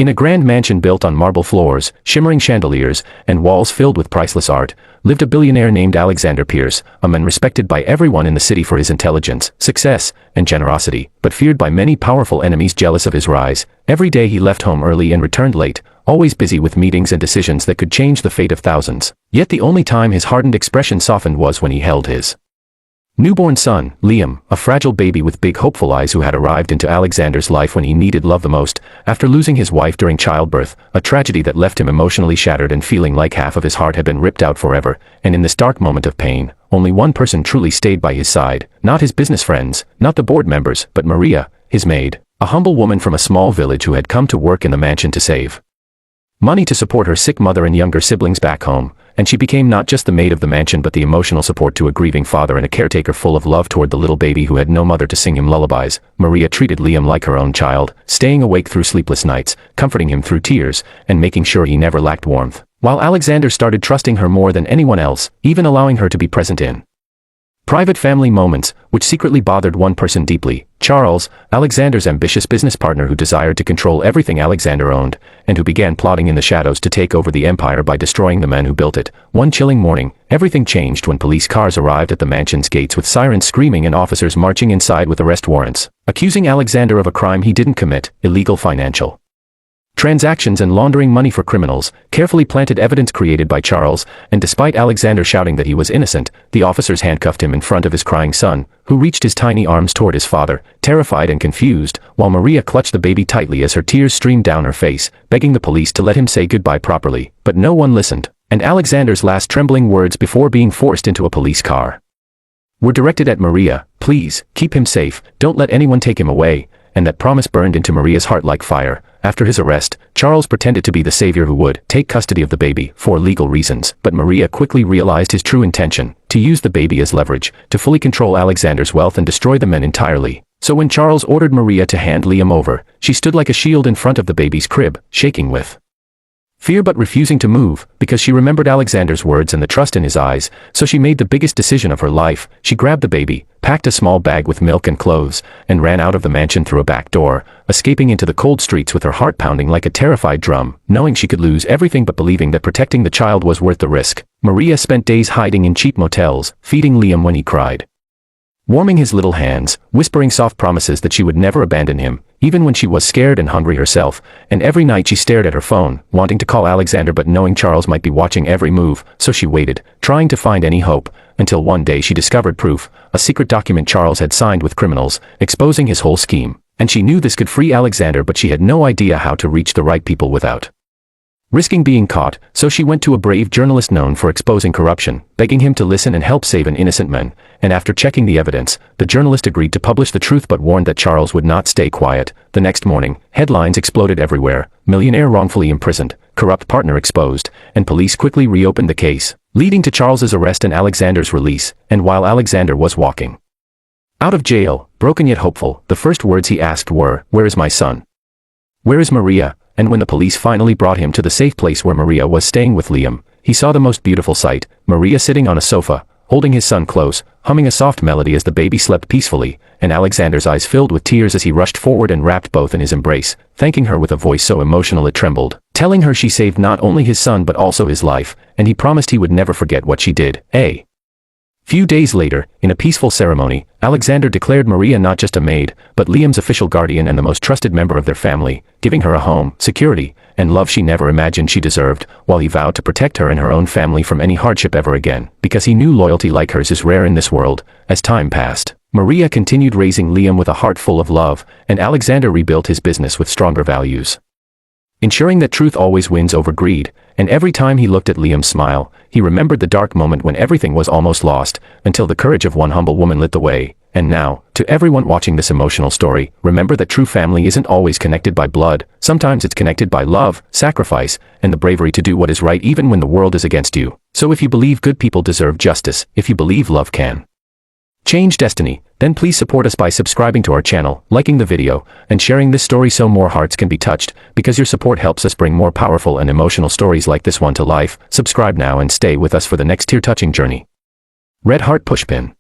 In a grand mansion built on marble floors, shimmering chandeliers, and walls filled with priceless art, lived a billionaire named Alexander Pierce, a man respected by everyone in the city for his intelligence, success, and generosity, but feared by many powerful enemies jealous of his rise. Every day he left home early and returned late, always busy with meetings and decisions that could change the fate of thousands. Yet the only time his hardened expression softened was when he held his newborn son, Liam, a fragile baby with big hopeful eyes who had arrived into Alexander's life when he needed love the most, after losing his wife during childbirth, a tragedy that left him emotionally shattered and feeling like half of his heart had been ripped out forever. And in this dark moment of pain, only one person truly stayed by his side, not his business friends, not the board members, but Maria, his maid, a humble woman from a small village who had come to work in the mansion to save money to support her sick mother and younger siblings back home. And she became not just the maid of the mansion but the emotional support to a grieving father and a caretaker full of love toward the little baby who had no mother to sing him lullabies. Maria treated Liam like her own child, staying awake through sleepless nights, comforting him through tears, and making sure he never lacked warmth. While Alexander started trusting her more than anyone else, even allowing her to be present in private family moments, which secretly bothered one person deeply, Charles, Alexander's ambitious business partner who desired to control everything Alexander owned, and who began plotting in the shadows to take over the empire by destroying the men who built it. One chilling morning, everything changed when police cars arrived at the mansion's gates with sirens screaming and officers marching inside with arrest warrants, accusing Alexander of a crime he didn't commit, illegal financial transactions and laundering money for criminals. Carefully planted evidence created by Charles, and despite Alexander shouting that he was innocent, the officers handcuffed him in front of his crying son, who reached his tiny arms toward his father, terrified and confused, while Maria clutched the baby tightly as her tears streamed down her face, begging the police to let him say goodbye properly. But no one listened, and Alexander's last trembling words before being forced into a police car were directed at Maria: "Please, keep him safe, don't let anyone take him away." And that promise burned into Maria's heart like fire. After his arrest, Charles pretended to be the savior who would take custody of the baby for legal reasons, but Maria quickly realized his true intention: to use the baby as leverage, to fully control Alexander's wealth and destroy the men entirely. So when Charles ordered Maria to hand Liam over, she stood like a shield in front of the baby's crib, shaking with fear but refusing to move, because she remembered Alexander's words and the trust in his eyes. So she made the biggest decision of her life. She grabbed the baby, packed a small bag with milk and clothes, and ran out of the mansion through a back door, escaping into the cold streets with her heart pounding like a terrified drum, knowing she could lose everything but believing that protecting the child was worth the risk. Maria spent days hiding in cheap motels, feeding Liam when he cried, warming his little hands, whispering soft promises that she would never abandon him, even when she was scared and hungry herself. And every night she stared at her phone, wanting to call Alexander but knowing Charles might be watching every move. So she waited, trying to find any hope, until one day she discovered proof, a secret document Charles had signed with criminals, exposing his whole scheme. And she knew this could free Alexander, but she had no idea how to reach the right people without risking being caught. So she went to a brave journalist known for exposing corruption, begging him to listen and help save an innocent man. And after checking the evidence, the journalist agreed to publish the truth but warned that Charles would not stay quiet. The next morning, headlines exploded everywhere: millionaire wrongfully imprisoned, corrupt partner exposed, and police quickly reopened the case, leading to Charles's arrest and Alexander's release. And while Alexander was walking out of jail, broken yet hopeful, the first words he asked were, "Where is my son? Where is Maria?" And when the police finally brought him to the safe place where Maria was staying with Liam, he saw the most beautiful sight: Maria sitting on a sofa, holding his son close, humming a soft melody as the baby slept peacefully, and Alexander's eyes filled with tears as he rushed forward and wrapped both in his embrace, thanking her with a voice so emotional it trembled, telling her she saved not only his son but also his life, and he promised he would never forget what she did. A few days later, in a peaceful ceremony, Alexander declared Maria not just a maid, but Liam's official guardian and the most trusted member of their family, giving her a home, security, and love she never imagined she deserved, while he vowed to protect her and her own family from any hardship ever again, because he knew loyalty like hers is rare in this world. As time passed, Maria continued raising Liam with a heart full of love, and Alexander rebuilt his business with stronger values, ensuring that truth always wins over greed. And every time he looked at Liam's smile, he remembered the dark moment when everything was almost lost, until the courage of one humble woman lit the way. And now, to everyone watching this emotional story, remember that true family isn't always connected by blood. Sometimes it's connected by love, sacrifice, and the bravery to do what is right even when the world is against you. So if you believe good people deserve justice, if you believe love can change destiny, then please support us by subscribing to our channel, liking the video, and sharing this story so more hearts can be touched, because your support helps us bring more powerful and emotional stories like this one to life. Subscribe now and stay with us for the next tear-touching journey. Red Heart Pushpin.